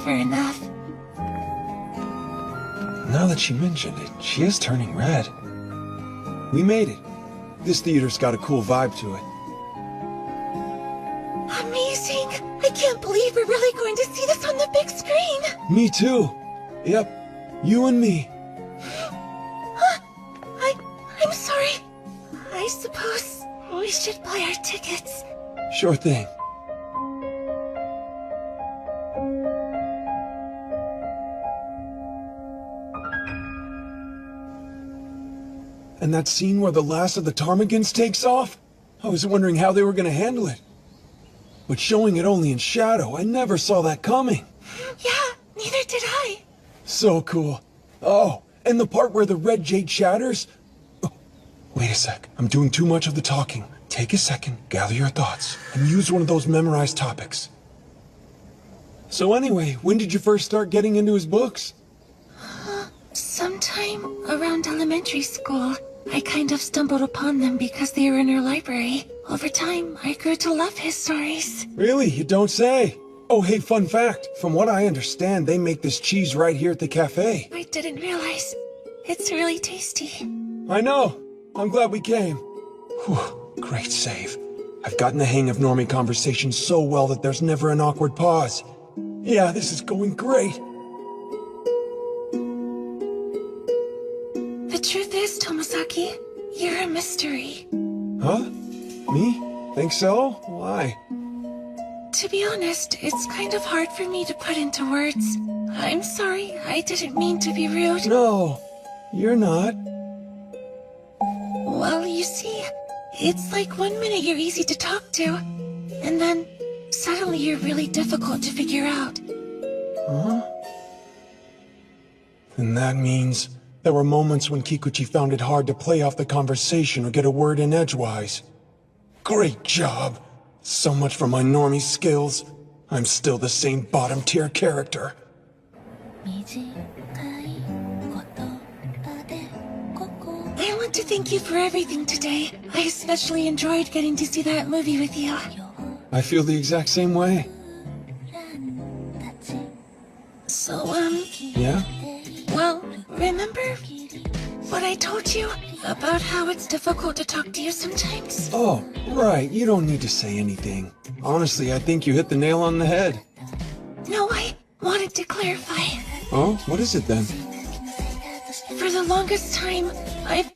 never enough. Now that she mentioned it, she is turning red. We made it. This theater's got a cool vibe to it. Amazing! I can't believe we're really going to see this on the big screen! Me too. Yep, you and me. I'm sorry. I suppose we should buy our tickets. Sure thing. And that scene where the last of the ptarmigans takes off? I was wondering how they were going to handle it. But showing it only in shadow, I never saw that coming. Yeah, neither did I. So cool. Oh, and the part where the red jade shatters? Oh, wait a sec. I'm doing too much of the talking. Take a second, gather your thoughts, and use one of those memorized topics. So anyway, when did you first start getting into his books? Sometime around elementary school. I kind of stumbled upon them because they were in our library. Over time, I grew to love his stories. Really? You don't say? Oh, hey, fun fact. From what I understand, they make this cheese right here at the cafe. I didn't realize. It's really tasty. I know. I'm glad we came. Whew, great save. I've gotten the hang of normie conversation so well that there's never an awkward pause. Yeah, this is going great. The truth is, Tomosaki, you're a mystery. Huh? Me? Think so? Why? To be honest, it's kind of hard for me to put into words. I'm sorry, I didn't mean to be rude. No, you're not. Well, you see, it's like 1 minute you're easy to talk to, and then suddenly you're really difficult to figure out. Huh? Then that means there were moments when Kikuchi found it hard to play off the conversation or get a word in edgewise. Great job. So much for my normie skills. I'm still the same bottom-tier character. I want to thank you for everything today. I especially enjoyed getting to see that movie with you. I feel the exact same way. So, Yeah? well, remember what I told you about how it's difficult to talk to you sometimes? Oh, right. You don't need to say anything. Honestly, I think you hit the nail on the head. No, I wanted to clarify. Oh, what is it then? For the longest time, I've...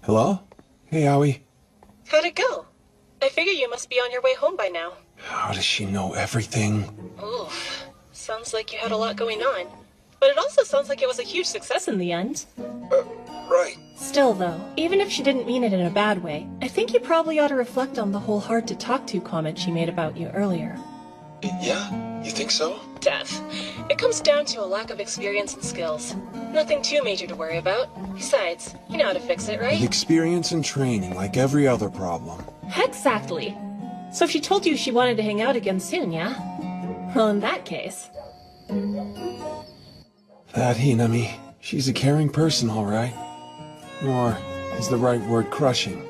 Hello? Hey, Aoi. How'd it go? I figure you must be on your way home by now. How does she know everything? Oof. Sounds like you had a lot going on. But it also sounds like it was a huge success in the end. Right. Still, though, even if she didn't mean it in a bad way, I think you probably ought to reflect on the whole hard-to-talk-to comment she made about you earlier. Yeah? You think so? Death. It comes down to a lack of experience and skills. Nothing too major to worry about. Besides, you know how to fix it, With right? experience and training, like every other problem. Exactly. So if she told you she wanted to hang out again soon, yeah? Well, in that case... That Hinami, she's a caring person, all right. Or is the right word crushing?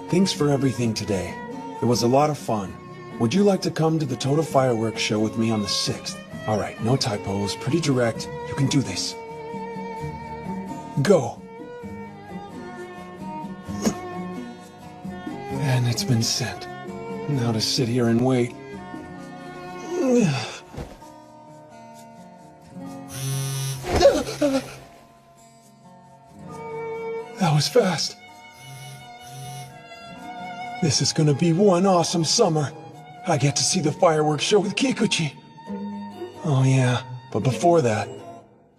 Thanks for everything today. It was a lot of fun. Would you like to come to the Total Fireworks show with me on the 6th? All right, no typos, pretty direct. You can do this. Go. And it's been sent. Now to sit here and wait. That was fast. This is gonna be one awesome summer. I get to see the fireworks show with Kikuchi. Oh yeah, but before that,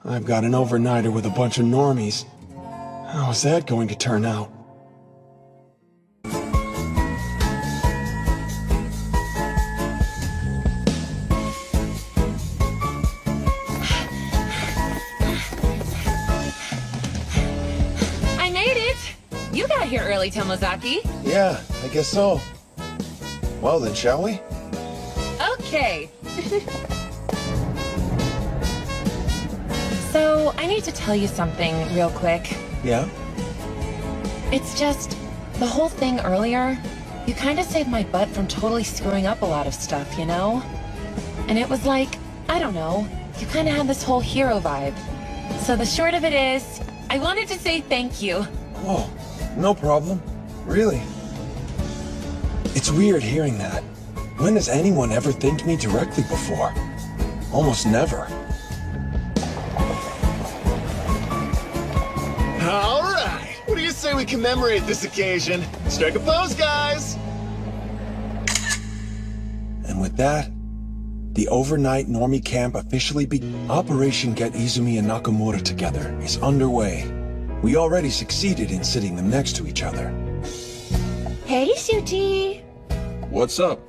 I've got an overnighter with a bunch of normies. How is that going to turn out? I made it! You got here early, Tomozaki. Yeah, I guess so. Well then, shall we? Okay. So, I need to tell you something real quick. Yeah? It's just, the whole thing earlier, you kind of saved my butt from totally screwing up a lot of stuff, you know? And it was like, I don't know, you kind of had this whole hero vibe. So the short of it is, I wanted to say thank you. Oh, no problem. Really? It's weird hearing that. When has anyone ever thanked me directly before? Almost never. All right. What do you say we commemorate this occasion? Strike a pose, guys! And with that, the overnight normie camp officially Operation Get Izumi and Nakamura Together is underway. We already succeeded in sitting them next to each other. Hey, Shuji! What's up?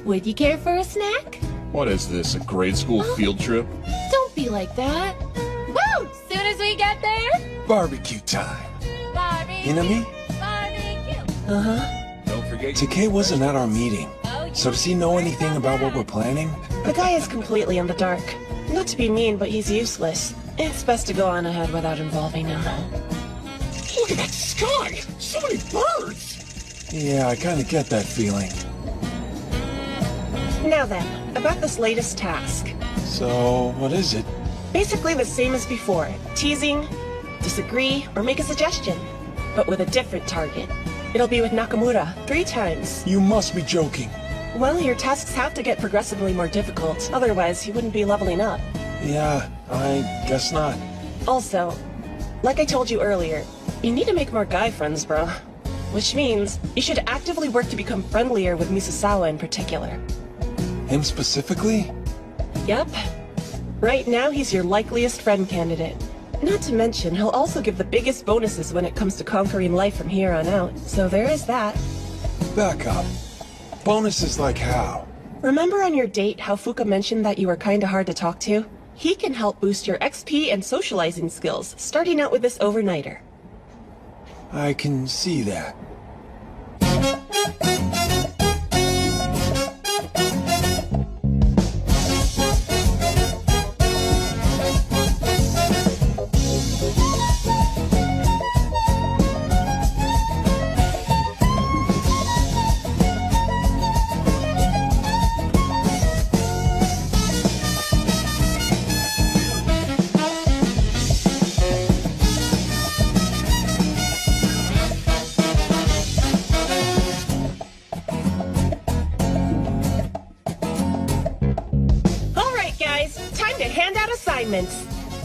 Would you care for a snack? What is this, a grade school field trip? Don't be like that. Woo! Soon as we get there, Barbecue time. barbecue, Inami? barbecue. Uh-huh. Don't forget Takei wasn't at our meeting, so does he know anything about what we're planning? The guy is completely in the dark. Not to be mean, but he's useless. It's best to go on ahead without involving him. Look at that sky! So many birds! Yeah, I kinda get that feeling. Now then, about this latest task. So, what is it? Basically the same as before. Teasing, disagree, or make a suggestion. But with a different target. It'll be with Nakamura, 3 times. You must be joking. Well, your tasks have to get progressively more difficult, otherwise he wouldn't be leveling up. Yeah, I guess not. Also, like I told you earlier, you need to make more guy friends, bro. Which means, you should actively work to become friendlier with Misasawa in particular. Him specifically? Yep. Right now, he's your likeliest friend candidate. Not to mention, he'll also give the biggest bonuses when it comes to conquering life from here on out, so there is that. Back up. Bonuses like how? Remember on your date how Fuka mentioned that you were kinda hard to talk to? He can help boost your XP and socializing skills, starting out with this overnighter. I can see that.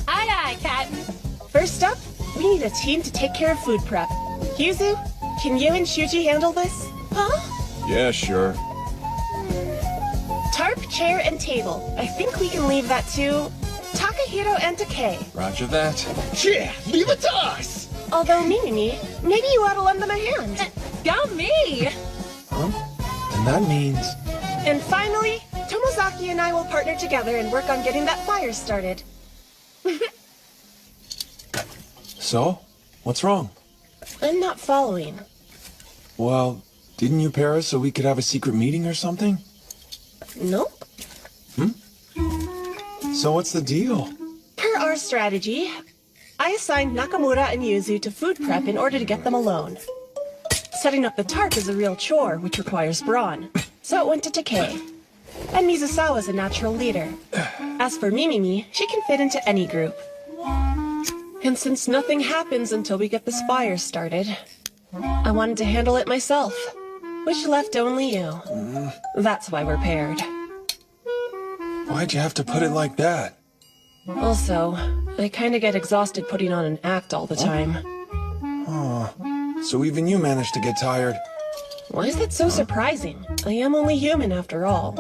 Aye, aye, Captain. First up, we need a team to take care of food prep. Yuzu, can you and Shuji handle this? Huh? Yeah, sure. Tarp, chair, and table. I think we can leave that to Takahiro and Takei. Roger that. Yeah, leave it to us! Although, Mimimi, maybe you ought to lend them a hand. Go me! Huh? And that means... And finally, Tomozaki and I will partner together and work on getting that fire started. So? What's wrong? I'm not following. Well, didn't you pair us so we could have a secret meeting or something? Nope. So what's the deal? Per our strategy, I assigned Nakamura and Yuzu to food prep in order to get them alone. Setting up the tarp is a real chore, which requires brawn, so it went to Takei. And Mizusawa's a natural leader. As for Mimimi, she can fit into any group. And since nothing happens until we get this fire started, I wanted to handle it myself, which left only you. That's why we're paired. Why'd you have to put it like that? Also, I kinda get exhausted putting on an act all the time. So even you managed to get tired. Why is that so surprising? I am only human after all.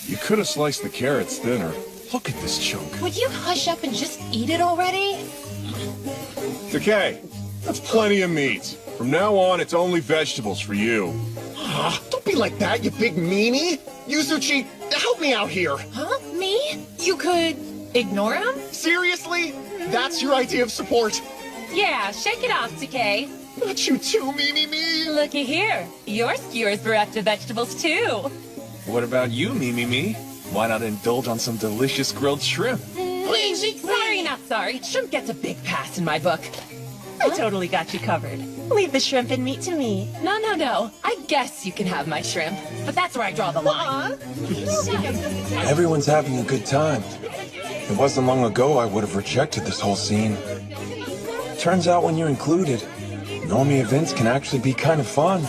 You could have sliced the carrots thinner. Look at this chunk. Would you hush up and just eat it already? It's okay. That's plenty of meat. From now on, it's only vegetables for you. Don't be like that, you big meanie. Yuzuchi, help me out here. Huh? Me? You could ignore him? Seriously? That's your idea of support? Yeah, shake it off, TK. Not you too, me. Looky here. Your skewers bereft of vegetables, too. What about you, me? Why not indulge on some delicious grilled shrimp? Sorry, not sorry. Shrimp gets a big pass in my book. I totally got you covered. Leave the shrimp and meat to me. No. I guess you can have my shrimp, but that's where I draw the line. Everyone's having a good time. It wasn't long ago I would have rejected this whole scene. Turns out when you're included, normie events can actually be kind of fun.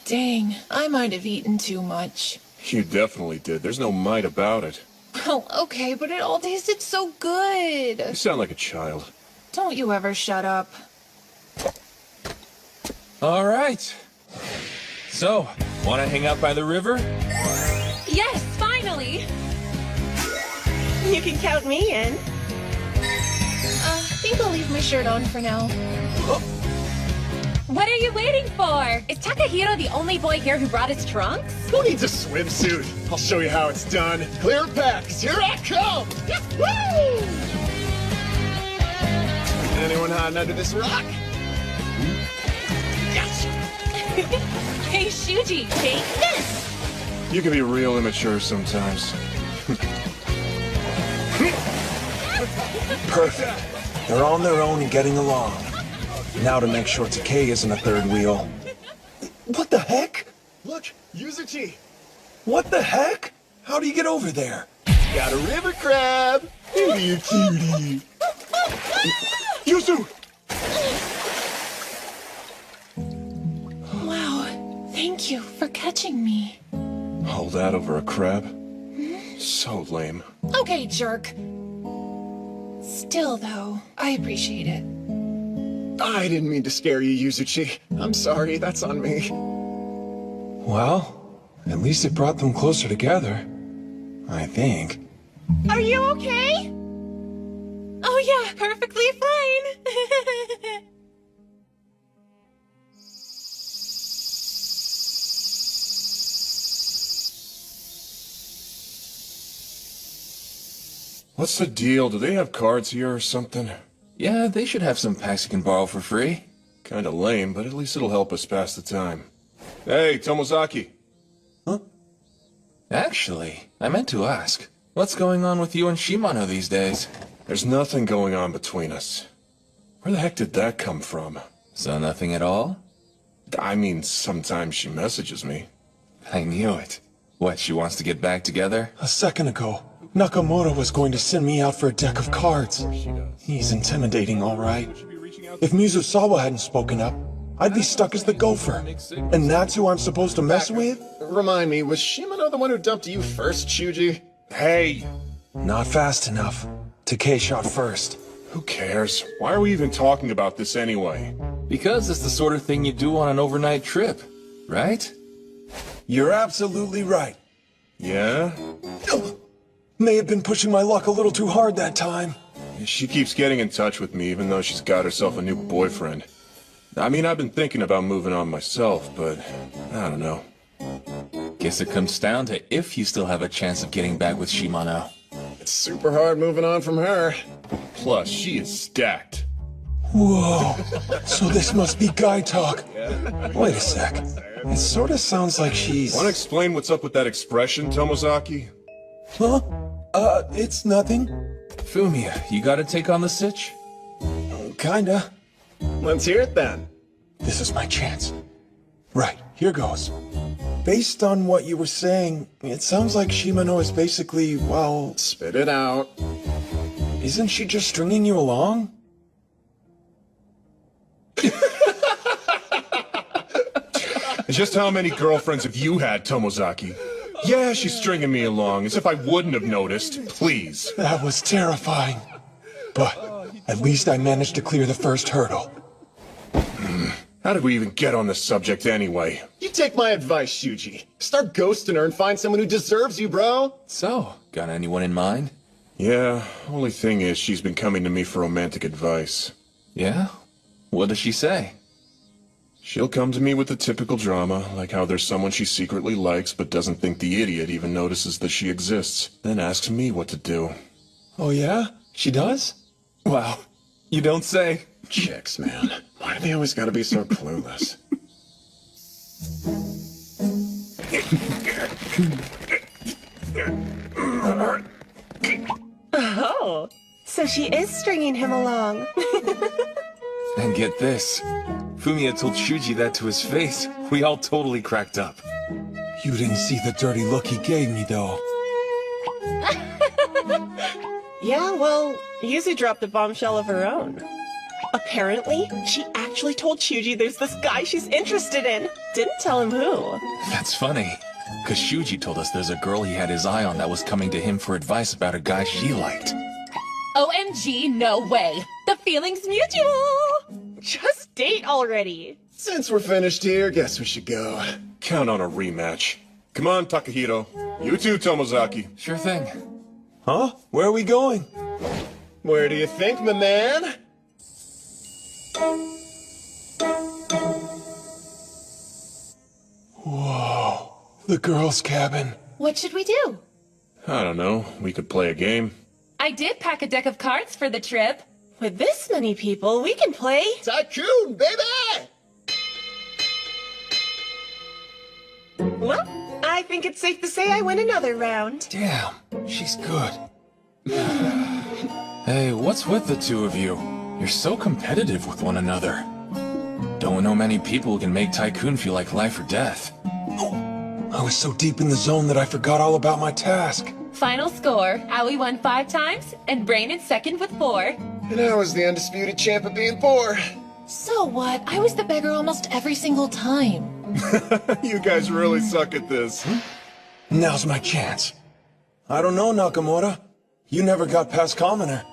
Dang, I might have eaten too much. You definitely did. There's no might about it. Oh, okay, but it all tasted so good. You sound like a child. Don't you ever shut up. All right. So, want to hang out by the river? Yes, finally! You can count me in. I think I'll leave my shirt on for now. What are you waiting for? Is Takahiro the only boy here who brought his trunks? Who needs a swimsuit? I'll show you how it's done. Clear packs, here I come! Woo! Anyone hiding under this rock? Gotcha! Hey, Shuji, take this! You can be real immature sometimes. Perfect. They're on their own and getting along. Now to make sure Takei isn't a third wheel. What the heck? Look, Yuzuchi! What the heck? How do you get over there? Got a river crab! You cutie! Yuzu! Wow, thank you for catching me. All that over a crab? So lame. Okay, jerk. Still, though, I appreciate it. I didn't mean to scare you, Yuzuchi. I'm sorry, that's on me. Well, at least it brought them closer together. I think. Are you okay? Oh yeah, perfectly fine. What's the deal? Do they have cards here or something? Yeah, they should have some packs you can borrow for free. Kinda lame, but at least it'll help us pass the time. Hey, Tomozaki. Huh? Actually, I meant to ask, what's going on with you and Shimano these days? There's nothing going on between us. Where the heck did that come from? So nothing at all? I mean, sometimes she messages me. I knew it. What, she wants to get back together? A second ago, Nakamura was going to send me out for a deck of cards. He's intimidating, all right. If Mizusawa hadn't spoken up, I'd be stuck as the gopher. And that's who I'm supposed to mess with? Remind me, was Shimano the one who dumped you first, Shuji? Hey! Not fast enough. Takei shot first. Who cares? Why are we even talking about this anyway? Because it's the sort of thing you do on an overnight trip, right? You're absolutely right. Yeah? May have been pushing my luck a little too hard that time. She keeps getting in touch with me even though she's got herself a new boyfriend. I mean, I've been thinking about moving on myself, but I don't know. Guess it comes down to if you still have a chance of getting back with Shimano. It's super hard moving on from her. Plus, she is stacked. Whoa. So this must be guy talk. Wait a sec. It sort of sounds like she's... Want to explain what's up with that expression, Tomozaki? Huh? It's nothing. Fumiya, you gotta take on the sitch? Kinda. Let's hear it then. This is my chance. Right, here goes. Based on what you were saying, it sounds like Shimano is basically, well... Spit it out. Isn't she just stringing you along? Just how many girlfriends have you had, Tomozaki? Yeah, she's stringing me along, as if I wouldn't have noticed. Please. That was terrifying. But at least I managed to clear the first hurdle. How did we even get on this subject anyway? You take my advice, Shuji. Start ghosting her and find someone who deserves you, bro. So, got anyone in mind? Yeah, only thing is she's been coming to me for romantic advice. Yeah? What does she say? She'll come to me with the typical drama, like how there's someone she secretly likes but doesn't think the idiot even notices that she exists, then asks me what to do. Oh yeah? She does? Wow. You don't say. Chicks, man. Why do they always gotta be so clueless? Oh, so she is stringing him along. And get this. Fumiya told Shuji that to his face. We all totally cracked up. You didn't see the dirty look he gave me, though. Yeah, well, Yuzu dropped a bombshell of her own. Apparently, she actually told Shuji there's this guy she's interested in. Didn't tell him who. That's funny. Because Shuji told us there's a girl he had his eye on that was coming to him for advice about a guy she liked. OMG, no way. The feeling's mutual. Just date already. Since we're finished here, guess we should go. Count on a rematch. Come on, Takahito. You too, Tomozaki. Sure thing. Huh? Where are we going? Where do you think, my man? Whoa. The girls' cabin. What should we do? I don't know. We could play a game. I did pack a deck of cards for the trip. With this many people, we can play. Tycoon, baby! Well, I think it's safe to say I win another round. Damn, she's good. Hey, what's with the two of you? You're so competitive with one another. Don't know many people who can make Tycoon feel like life or death. I was so deep in the zone that I forgot all about my task. Final score, Aoi won 5 times, and Brain in second with 4. And I was the undisputed champ of being poor. So what? I was the beggar almost every single time. You guys really suck at this. Now's my chance. I don't know, Nakamura. You never got past commoner.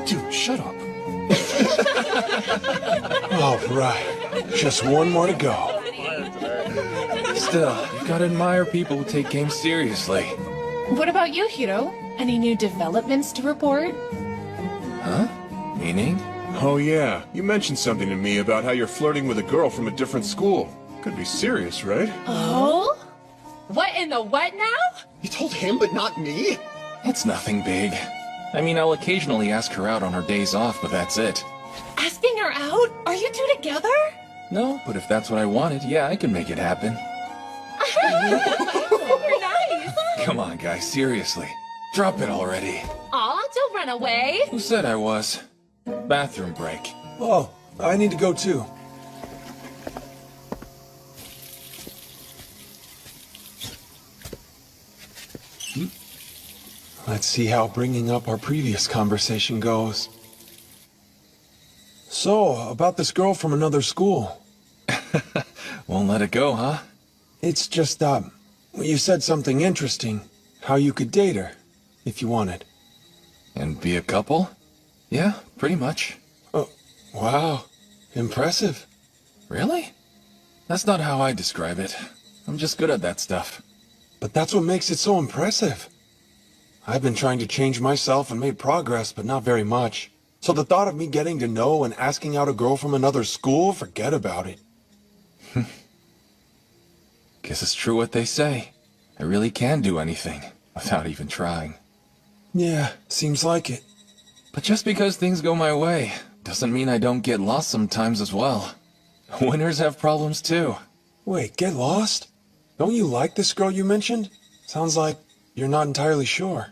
Dude, shut up. All right. Just one more to go. Still, you gotta admire people who take games seriously. What about you, Hiro? Any new developments to report? Huh? Meaning? Oh yeah, you mentioned something to me about how you're flirting with a girl from a different school. Could be serious, right? Oh? What in the what now? You told him, but not me? It's nothing big. I mean, I'll occasionally ask her out on her days off, but that's it. Asking her out? Are you two together? No, but if that's what I wanted, yeah, I can make it happen. Super nice. Come on, guys, seriously. Drop it already. Aw, don't run away. Who said I was? Bathroom break. Oh, I need to go too. Let's see how bringing up our previous conversation goes. So, about this girl from another school. Won't let it go, huh? It's just, you said something interesting. How you could date her, if you wanted. And be a couple? Yeah, pretty much. Oh, wow. Impressive. Really? That's not how I describe it. I'm just good at that stuff. But that's what makes it so impressive. I've been trying to change myself and made progress, but not very much. So the thought of me getting to know and asking out a girl from another school, forget about it. Guess it's true what they say. I really can do anything, without even trying. Yeah, seems like it. But just because things go my way, doesn't mean I don't get lost sometimes as well. Winners have problems too. Wait, get lost? Don't you like this girl you mentioned? Sounds like you're not entirely sure.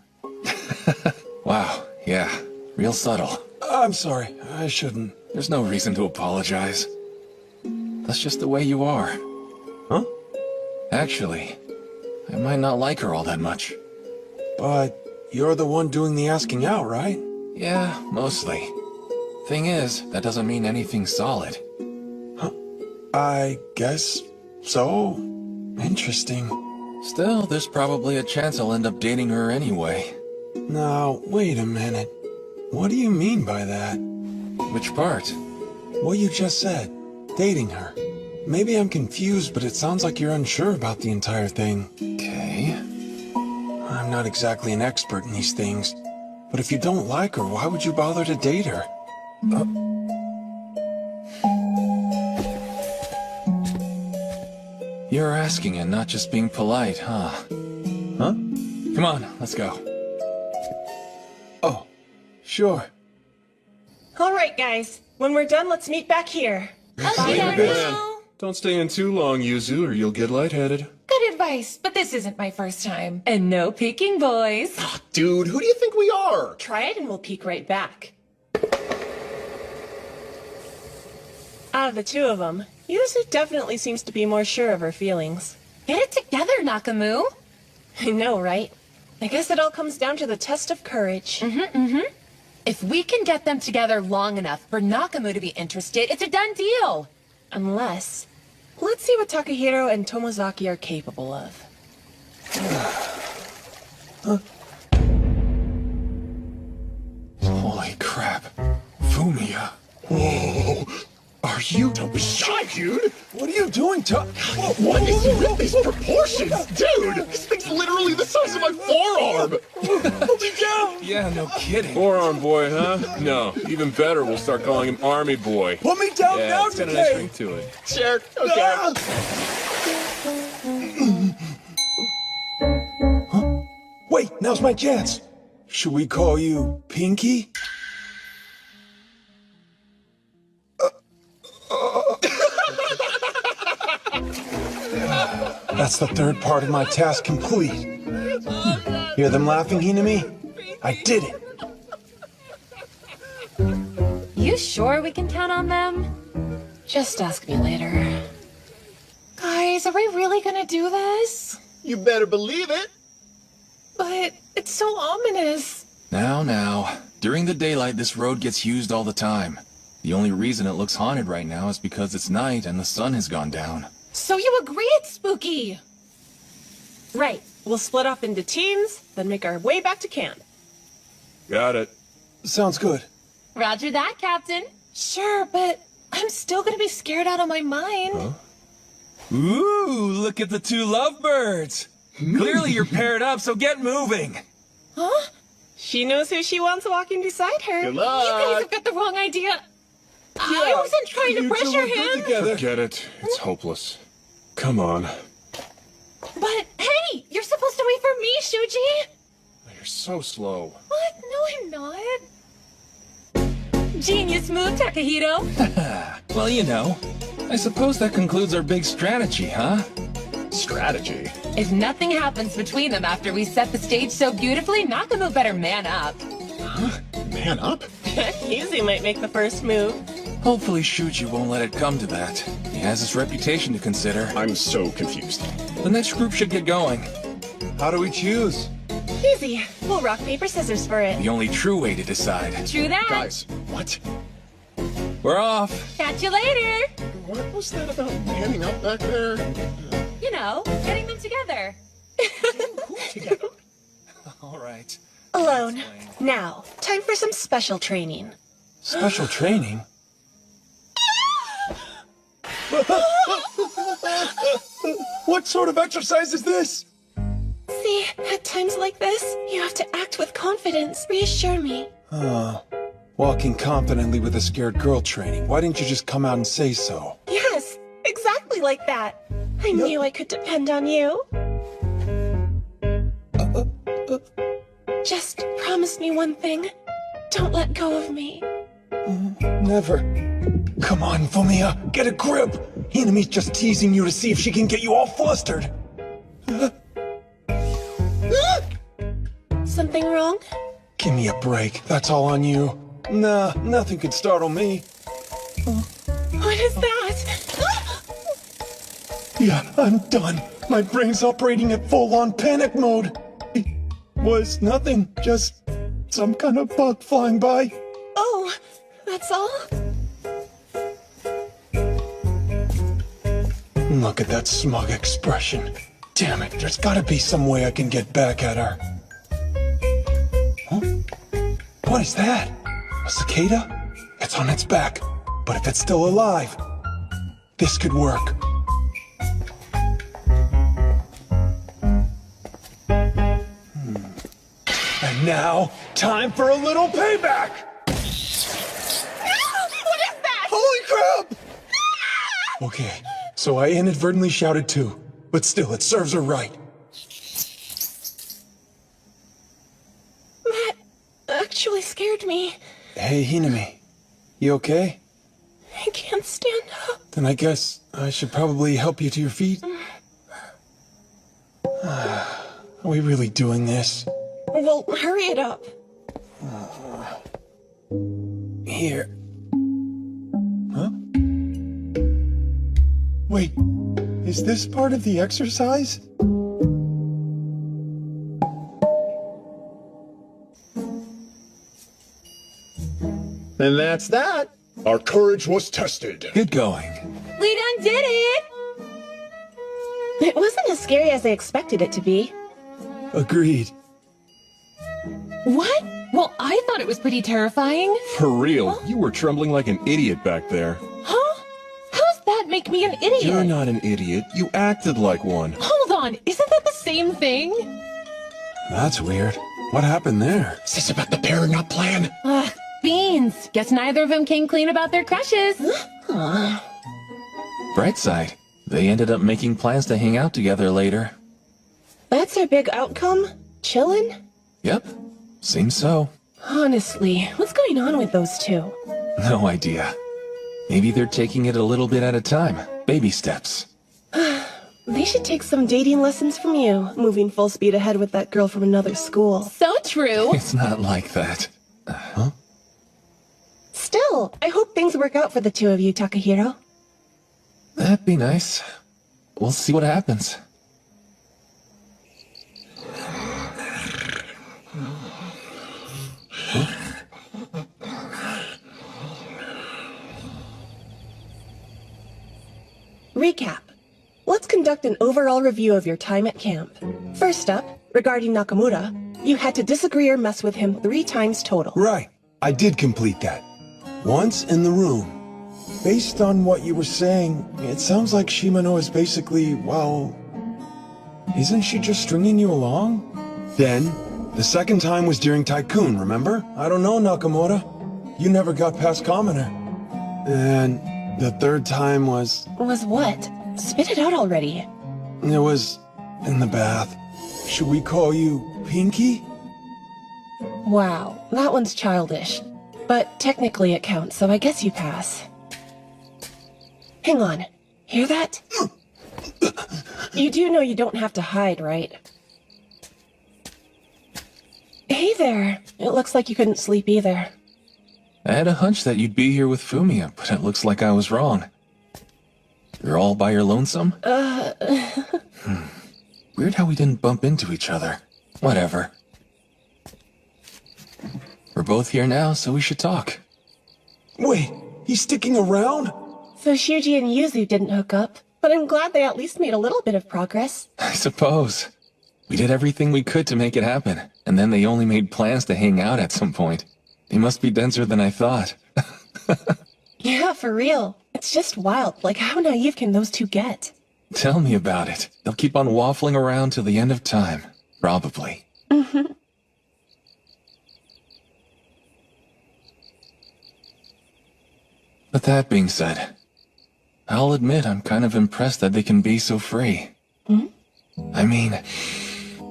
Wow, yeah, real subtle. I'm sorry, I shouldn't. There's no reason to apologize. That's just the way you are. Huh? Actually, I might not like her all that much. But you're the one doing the asking out, right? Yeah, mostly. Thing is, that doesn't mean anything solid. I guess so. Interesting. Still, there's probably a chance I'll end up dating her anyway. Now, wait a minute. What do you mean by that? Which part? What you just said. Dating her. Maybe I'm confused, but it sounds like you're unsure about the entire thing. Okay. I'm not exactly an expert in these things. But if you don't like her, why would you bother to date her? You're asking and not just being polite, huh? Huh? Come on, let's go. Oh, sure. All right, guys. When we're done, let's meet back here. Don't stay in too long, Yuzu, or you'll get lightheaded. Good advice, but this isn't my first time. And no peeking, boys. Dude, who do you think we are? Try it and we'll peek right back. Out of the two of them, Yuzu definitely seems to be more sure of her feelings. Get it together, Nakamu. I know, right? I guess it all comes down to the test of courage. If we can get them together long enough for Nakamu to be interested, it's a done deal. Unless... Let's see what Takahiro and Tomozaki are capable of. Holy crap. Fumiya. Whoa! Are you? Don't be shy, dude! What are you doing, What is with these proportions? Dude! This thing's literally the size of my forearm! Hold me down! Yeah, no kidding. Forearm boy, huh? No, even better, we'll start calling him Army Boy. Put me down Yeah, now, it's got a nice Decay! ring to it. Sure, okay. Wait, now's my chance. Should we call you Pinky? That's the third part of my task complete. Hear them laughing, Hinami? I did it. You sure we can count on them? Just ask me later. Guys, are we really gonna do this? You better believe it! But it's so ominous. Now. During the daylight, this road gets used all the time. The only reason it looks haunted right now is because it's night and the sun has gone down. So you agree it's spooky? Right. We'll split up into teams, then make our way back to camp. Got it. Sounds good. Roger that, Captain. Sure, but I'm still gonna be scared out of my mind. Ooh, look at the two lovebirds. Clearly you're paired up, so get moving. Huh? She knows who she wants walking beside her. Good You guys luck! have got the wrong idea. I wasn't trying to You two pressure are good him. together. Forget it. It's hopeless. Come on. But hey, you're supposed to wait for me, Shuji. You're so slow. What? No, I'm not. Genius move, Takahito. Well, you know. I suppose that concludes our big strategy, huh? Strategy. If nothing happens between them after we set the stage so beautifully, Nakamu better man up. Man up? Yuzu might make the first move. Hopefully Shuji won't let it come to that. He has his reputation to consider. I'm so confused. The next group should get going. How do we choose? Easy. We'll rock, paper, scissors for it. The only true way to decide. True that. Guys, what? We're off. Catch you later. What was that about manning up back there? You know, getting them together. Together. All right. Alone. Now, time for some special training. Special training? What sort of exercise is this? See, at times like this, you have to act with confidence. Reassure me. Walking confidently with a scared girl training. Why didn't you just come out and say so? Yes, exactly like that. I knew I could depend on you. Just promise me one thing. Don't let go of me. Never. Come on, Fumiya, get a grip. Hinami's just teasing you to see if she can get you all flustered. Something wrong? Give me a break. That's all on you. Nah, nothing could startle me. What is that? Yeah, I'm done. My brain's operating at full-on panic mode. It was nothing, just some kind of bug flying by. Oh, that's all? Look at that smug expression. Damn it, there's gotta be some way I can get back at her. Huh? What is that? A cicada? It's on its back, but if it's still alive, this could work. And now, time for a little payback! What is that? Holy crap! Okay, so I inadvertently shouted too, but still, it serves her right. That actually scared me. Hey, Hinami, you okay? I can't stand up. Then I guess I should probably help you to your feet. Are we really doing this? Well, hurry it up. Here. Huh? Wait, is this part of the exercise? And that's that. Our courage was tested. Good going. We done did it! It wasn't as scary as I expected it to be. Agreed. What? Well, I thought it was pretty terrifying. For real, you were trembling like an idiot back there. Huh? How's that make me an idiot? You're not an idiot. You acted like one. Hold on, isn't that the same thing? That's weird. What happened there? Is this about the pairing up plan? Ugh, beans. Guess neither of them came clean about their crushes. Bright side, they ended up making plans to hang out together later. That's our big outcome? Chillin'? Yep, seems so. Honestly, what's going on with those two? No idea. Maybe they're taking it a little bit at a time. Baby steps. They should take some dating lessons from you, moving full speed ahead with that girl from another school. So true. It's not like that. Still, I hope things work out for the two of you, Takahiro. That'd be nice. We'll see what happens. Recap. Let's conduct an overall review of your time at camp. First up, regarding Nakamura, you had to disagree or mess with him 3 times total. Right, I did complete that. Once in the room. Based on what you were saying, it sounds like Shimano is basically, well... Isn't she just stringing you along? Then, the second time was during Tycoon, remember? I don't know, Nakamura. You never got past Commoner. And the third time was... Was what? Spit it out already. It was in the bath. Should we call you Pinky? Wow, that one's childish. But technically it counts, so I guess you pass. Hang on. Hear that? You do know you don't have to hide, right? Hey there. It looks like you couldn't sleep either. I had a hunch that you'd be here with Fumiya, but it looks like I was wrong. You're all by your lonesome? Weird how we didn't bump into each other. Whatever. We're both here now, so we should talk. Wait, he's sticking around? So Shuji and Yuzu didn't hook up, but I'm glad they at least made a little bit of progress. I suppose. We did everything we could to make it happen, and then they only made plans to hang out at some point. They must be denser than I thought. Yeah, for real. It's just wild. Like, how naive can those two get? Tell me about it. They'll keep on waffling around till the end of time. Probably. But that being said, I'll admit I'm kind of impressed that they can be so free. I mean,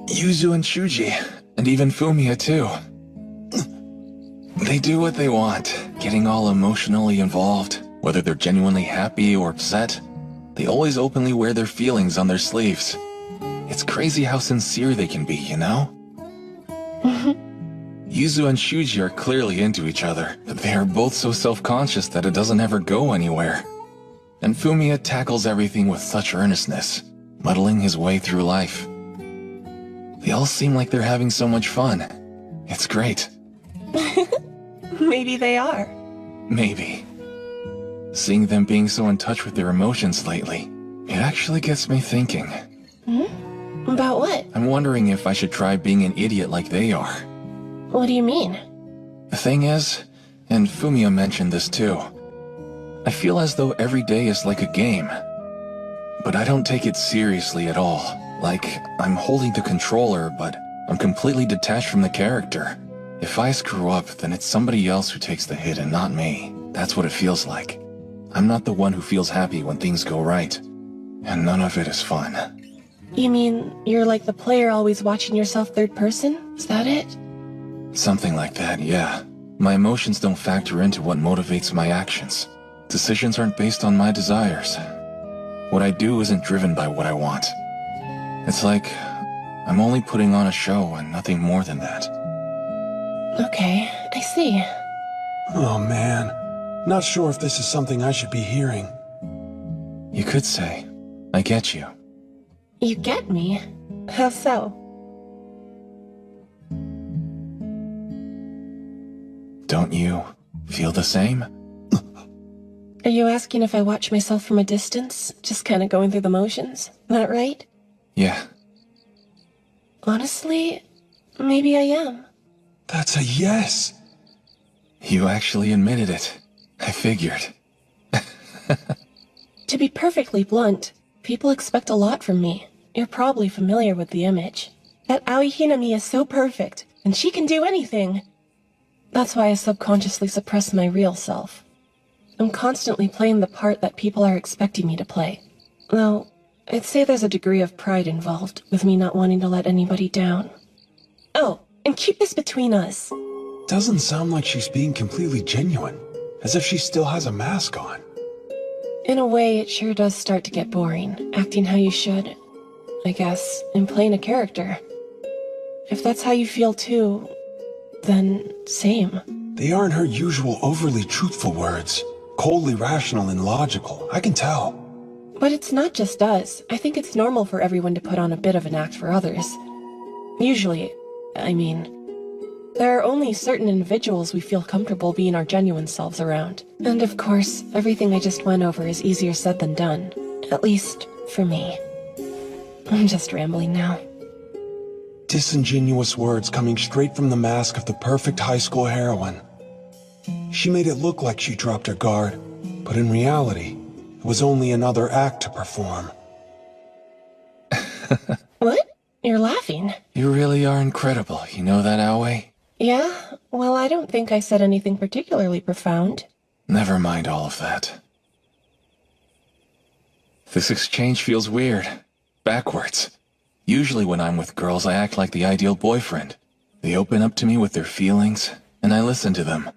Yuzu and Shuji, and even Fumiya too. They do what they want, getting all emotionally involved, whether they're genuinely happy or upset. They always openly wear their feelings on their sleeves. It's crazy how sincere they can be, you know? Yuzu and Shuji are clearly into each other, but they are both so self-conscious that it doesn't ever go anywhere. And Fumiya tackles everything with such earnestness, muddling his way through life. They all seem like they're having so much fun. It's great. Maybe they are. Maybe. Seeing them being so in touch with their emotions lately, it actually gets me thinking. About what? I'm wondering if I should try being an idiot like they are. What do you mean? The thing is, and Fumio mentioned this too, I feel as though every day is like a game. But I don't take it seriously at all. Like, I'm holding the controller, but I'm completely detached from the character. If I screw up, then it's somebody else who takes the hit and not me. That's what it feels like. I'm not the one who feels happy when things go right. And none of it is fun. You mean you're like the player always watching yourself third person? Is that it? Something like that, yeah. My emotions don't factor into what motivates my actions. Decisions aren't based on my desires. What I do isn't driven by what I want. It's like I'm only putting on a show and nothing more than that. Okay, I see. Oh man, not sure if this is something I should be hearing. You could say, I get you. You get me? How so? Don't you feel the same? Are you asking if I watch myself from a distance? Just kind of going through the motions? That right? Yeah. Honestly, maybe I am. That's a yes. You actually admitted it. I figured. To be perfectly blunt, people expect a lot from me. You're probably familiar with the image. That Aoi Hinami is so perfect, and she can do anything. That's why I subconsciously suppress my real self. I'm constantly playing the part that people are expecting me to play. Though, I'd say there's a degree of pride involved with me not wanting to let anybody down. Oh, and keep this between us. Doesn't sound like she's being completely genuine, as if she still has a mask on. In a way, it sure does start to get boring, acting how you should. I guess, in playing a character. If that's how you feel too, then same. They aren't her usual overly truthful words. Coldly rational and logical, I can tell. But it's not just us. I think it's normal for everyone to put on a bit of an act for others. Usually, I mean. There are only certain individuals we feel comfortable being our genuine selves around. And of course, everything I just went over is easier said than done. At least, for me. I'm just rambling now. Disingenuous words coming straight from the mask of the perfect high school heroine. She made it look like she dropped her guard, but in reality, it was only another act to perform. What? You're laughing? You really are incredible, you know that, Aoi? Yeah? Well, I don't think I said anything particularly profound. Never mind all of that. This exchange feels weird. Backwards. Usually when I'm with girls, I act like the ideal boyfriend. They open up to me with their feelings, and I listen to them.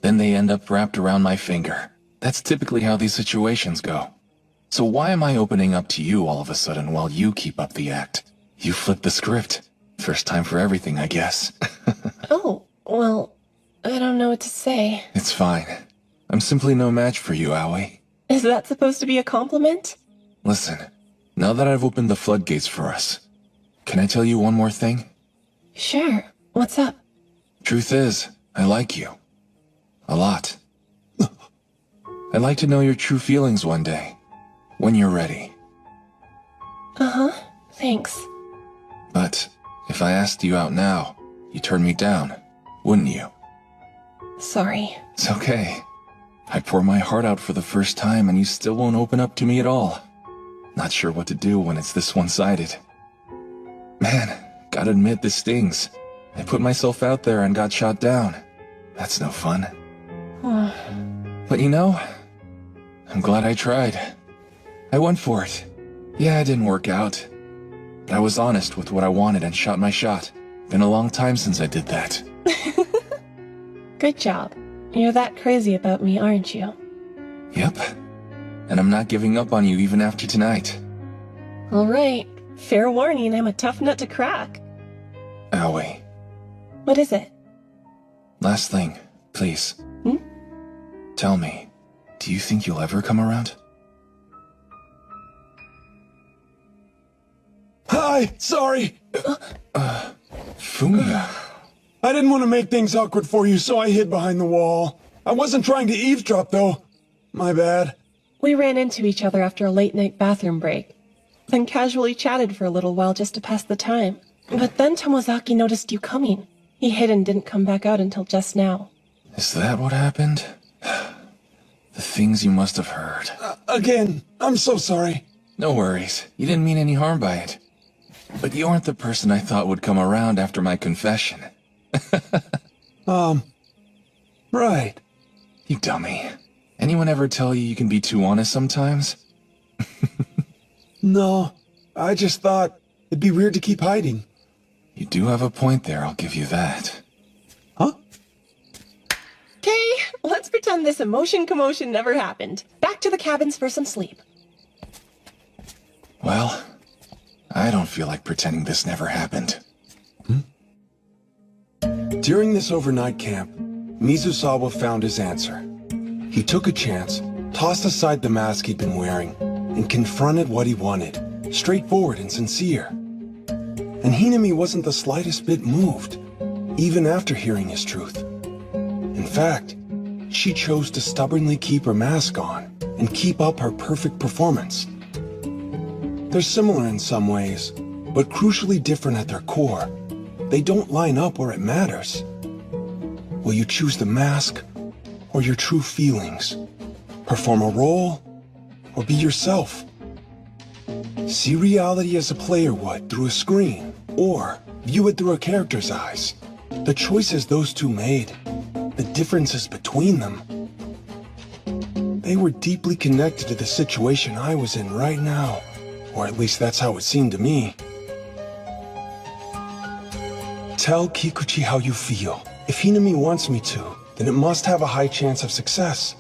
Then they end up wrapped around my finger. That's typically how these situations go. So why am I opening up to you all of a sudden while you keep up the act? You flipped the script. First time for everything, I guess. Oh, well, I don't know what to say. It's fine. I'm simply no match for you, Aoi. Is that supposed to be a compliment? Listen, now that I've opened the floodgates for us, can I tell you one more thing? Sure. What's up? Truth is, I like you. A lot. I'd like to know your true feelings one day. When you're ready. Uh-huh. Thanks. But if I asked you out now, you'd turn me down, wouldn't you? Sorry. It's okay. I pour my heart out for the first time and you still won't open up to me at all. Not sure what to do when it's this one-sided. Man, gotta admit this stings. I put myself out there and got shot down. That's no fun. But you know, I'm glad I tried. I went for it. Yeah, it didn't work out. But I was honest with what I wanted and shot my shot. Been a long time since I did that. Good job. You're that crazy about me, aren't you? Yep. And I'm not giving up on you even after tonight. All right. Fair warning, I'm a tough nut to crack. Aoi. What is it? Last thing, please. Tell me, do you think you'll ever come around? Hi, sorry. Fumio. I didn't want to make things awkward for you, so I hid behind the wall. I wasn't trying to eavesdrop, though. My bad. We ran into each other after a late-night bathroom break. then casually chatted for a little while just to pass the time. But then Tomozaki noticed you coming. He hid and didn't come back out until just now. Is that what happened? The things you must have heard. Again, I'm so sorry. No worries. You didn't mean any harm by it. But you aren't the person I thought would come around after my confession. Right. You dummy. Anyone ever tell you you can be too honest sometimes? No, I just thought it'd be weird to keep hiding. You do have a point there, I'll give you that. Huh? Okay, let's pretend this emotion commotion never happened. Back to the cabins for some sleep. Well, I don't feel like pretending this never happened. During this overnight camp, Mizusawa found his answer. He took a chance, tossed aside the mask he'd been wearing, and confronted what he wanted, straightforward and sincere. And Hinami wasn't the slightest bit moved, even after hearing his truth. In fact, she chose to stubbornly keep her mask on and keep up her perfect performance. They're similar in some ways, but crucially different at their core. They don't line up where it matters. Will you choose the mask or your true feelings? Perform a role or be yourself? See reality as a player would through a screen, or view it through a character's eyes. The choices those two made, the differences between them, they were deeply connected to the situation I was in right now, or at least that's how it seemed to me. Tell Kikuchi how you feel. If Hinami wants me to, then it must have a high chance of success.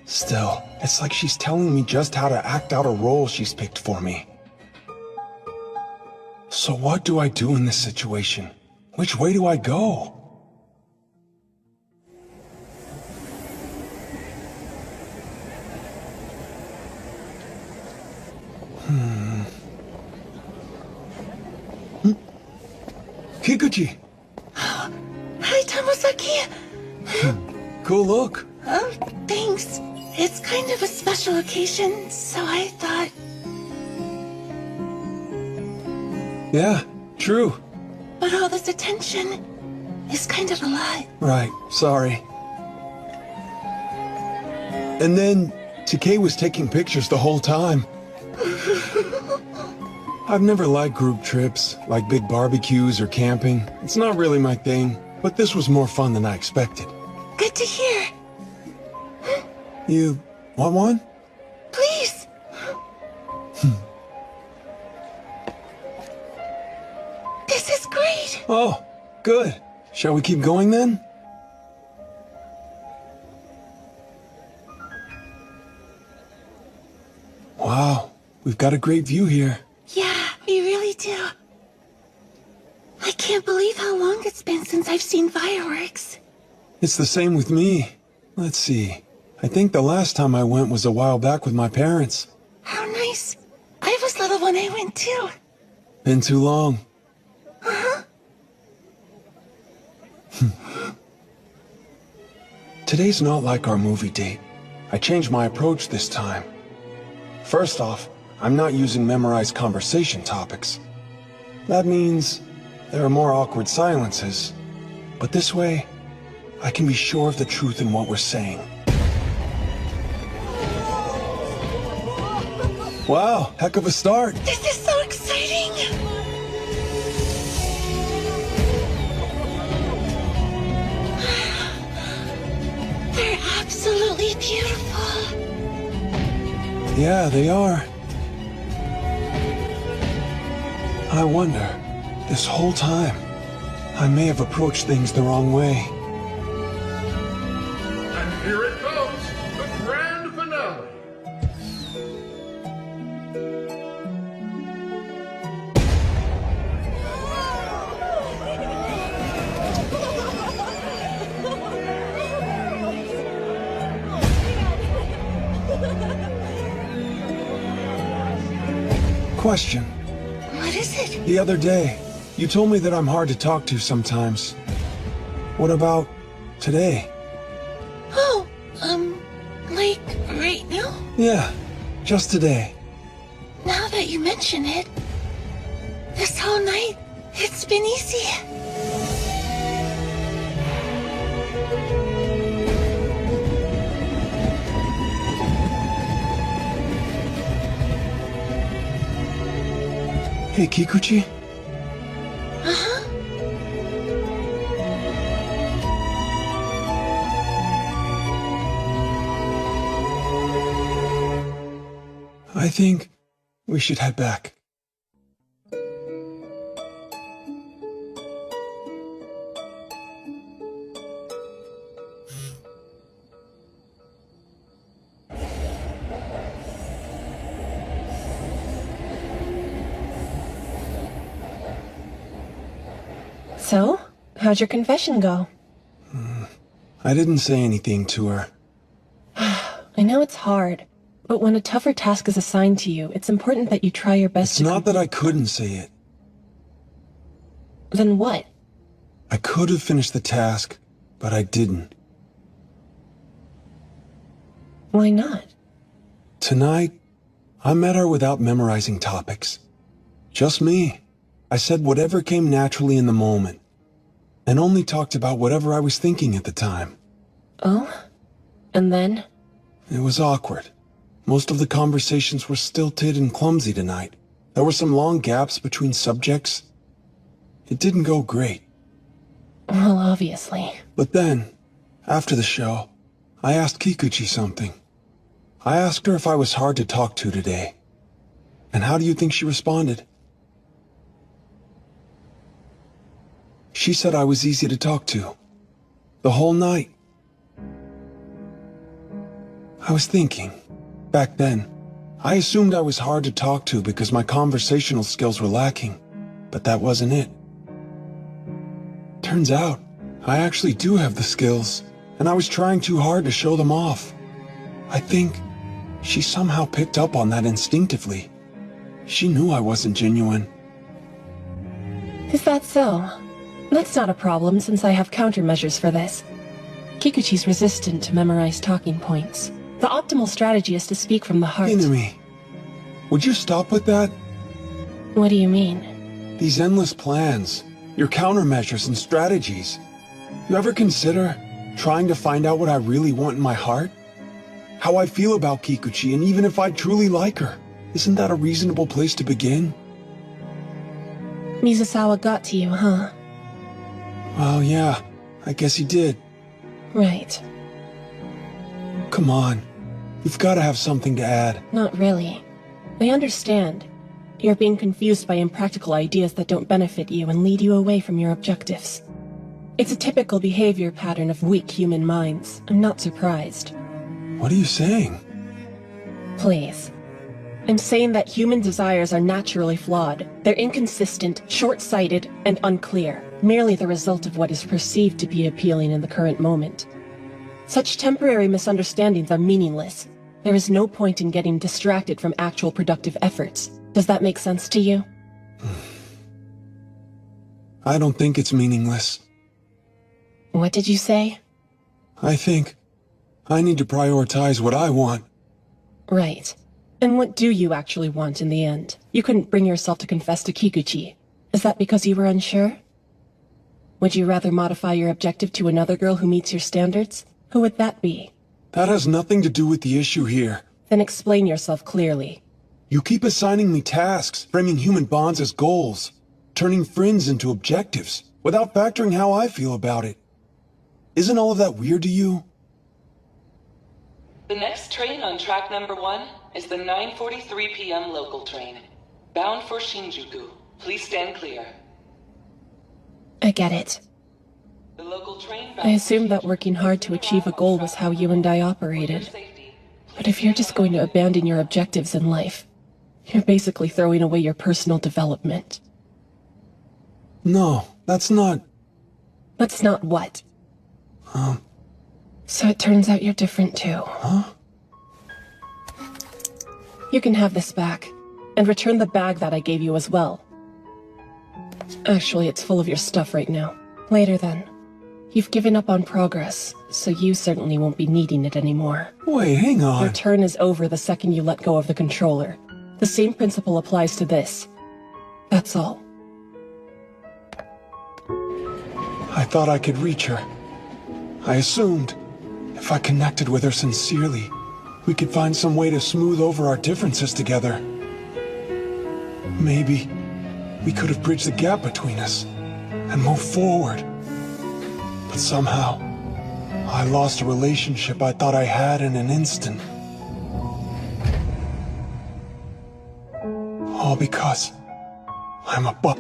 Still, it's like she's telling me just how to act out a role she's picked for me. So what do I do in this situation? Which way do I go? Kikuchi! Hi, Tomozaki. Cool look. Oh, thanks. It's kind of a special occasion, so I thought... Yeah, true. But all this attention is kind of a lot. Right, sorry. And then, Takei was taking pictures the whole time. I've never liked group trips, like big barbecues or camping. It's not really my thing, but this was more fun than I expected. Good to hear. You want one? Please. This is great. Oh, good. Shall we keep going then? Wow, we've got a great view here. Yeah, we really do. I can't believe how long it's been since I've seen fireworks. It's the same with me. Let's see. I think the last time I went was a while back with my parents. How nice. I was little when I went too. Been too long. Uh-huh. Today's not like our movie date. I changed my approach this time. First off, I'm not using memorized conversation topics. That means there are more awkward silences. But this way, I can be sure of the truth in what we're saying. Wow, heck of a start. This is so exciting. They're absolutely beautiful. Yeah, they are. I wonder, this whole time, I may have approached things the wrong way. And here it comes, the grand finale. Question. What is it? The other day, you told me that I'm hard to talk to sometimes. What about today? Oh, like right now? Yeah, just today. Now that that you mention it. This whole night, it's been easy. Hey, Kikuchi? Uh-huh. I think we should head back. So, how'd your confession go? I didn't say anything to her. I know it's hard, but when a tougher task is assigned to you, it's important that you try your best It's to... not that I couldn't say it. Then what? I could have finished the task, but I didn't. Why not? Tonight, I met her without memorizing topics. Just me. I said whatever came naturally in the moment, and only talked about whatever I was thinking at the time. Oh? And then? It was awkward. Most of the conversations were stilted and clumsy tonight. There were some long gaps between subjects. It didn't go great. Well, obviously. But then, after the show, I asked Kikuchi something. I asked her if I was hard to talk to today. And how do you think she responded? She said I was easy to talk to. The whole night. I was thinking, back then, I assumed I was hard to talk to because my conversational skills were lacking, but that wasn't it. Turns out, I actually do have the skills, and I was trying too hard to show them off. I think she somehow picked up on that instinctively. She knew I wasn't genuine. Is that so? That's not a problem since I have countermeasures for this. Kikuchi's resistant to memorize talking points. The optimal strategy is to speak from the heart. Inami, would you stop with that? What do you mean? These endless plans, your countermeasures and strategies. You ever consider trying to find out what I really want in my heart? How I feel about Kikuchi, and even if I truly like her. Isn't that a reasonable place to begin? Mizusawa got to you, huh? Well, yeah, I guess he did. Right. Come on, you've got to have something to add. Not really. I understand. You're being confused by impractical ideas that don't benefit you and lead you away from your objectives. It's a typical behavior pattern of weak human minds. I'm not surprised. What are you saying? Please. I'm saying that human desires are naturally flawed. They're inconsistent, short-sighted, and unclear, merely the result of what is perceived to be appealing in the current moment. Such temporary misunderstandings are meaningless. There is no point in getting distracted from actual productive efforts. Does that make sense to you? I don't think it's meaningless. What did you say? I think I need to prioritize what I want. Right. And what do you actually want in the end? You couldn't bring yourself to confess to Kikuchi. Is that because you were unsure? Would you rather modify your objective to another girl who meets your standards? Who would that be? That has nothing to do with the issue here. Then explain yourself clearly. You keep assigning me tasks, framing human bonds as goals, turning friends into objectives, without factoring how I feel about it. Isn't all of that weird to you? The next train on track number 1 is the 9:43 p.m. local train, bound for Shinjuku. Please stand clear. I get it. The local train I assumed that working hard to achieve a goal was how you and I operated. But if you're just going to abandon your objectives in life, you're basically throwing away your personal development. No, that's not... That's not what? So it turns out you're different too. Huh? You can have this back, and return the bag that I gave you as well. Actually, it's full of your stuff right now. Later then. You've given up on progress, so you certainly won't be needing it anymore. Wait, hang on. Your turn is over the second you let go of the controller. The same principle applies to this. That's all. I thought I could reach her. I assumed if I connected with her sincerely, we could find some way to smooth over our differences together. Maybe we could have bridged the gap between us and moved forward. But somehow, I lost a relationship I thought I had in an instant. All because I'm a bu-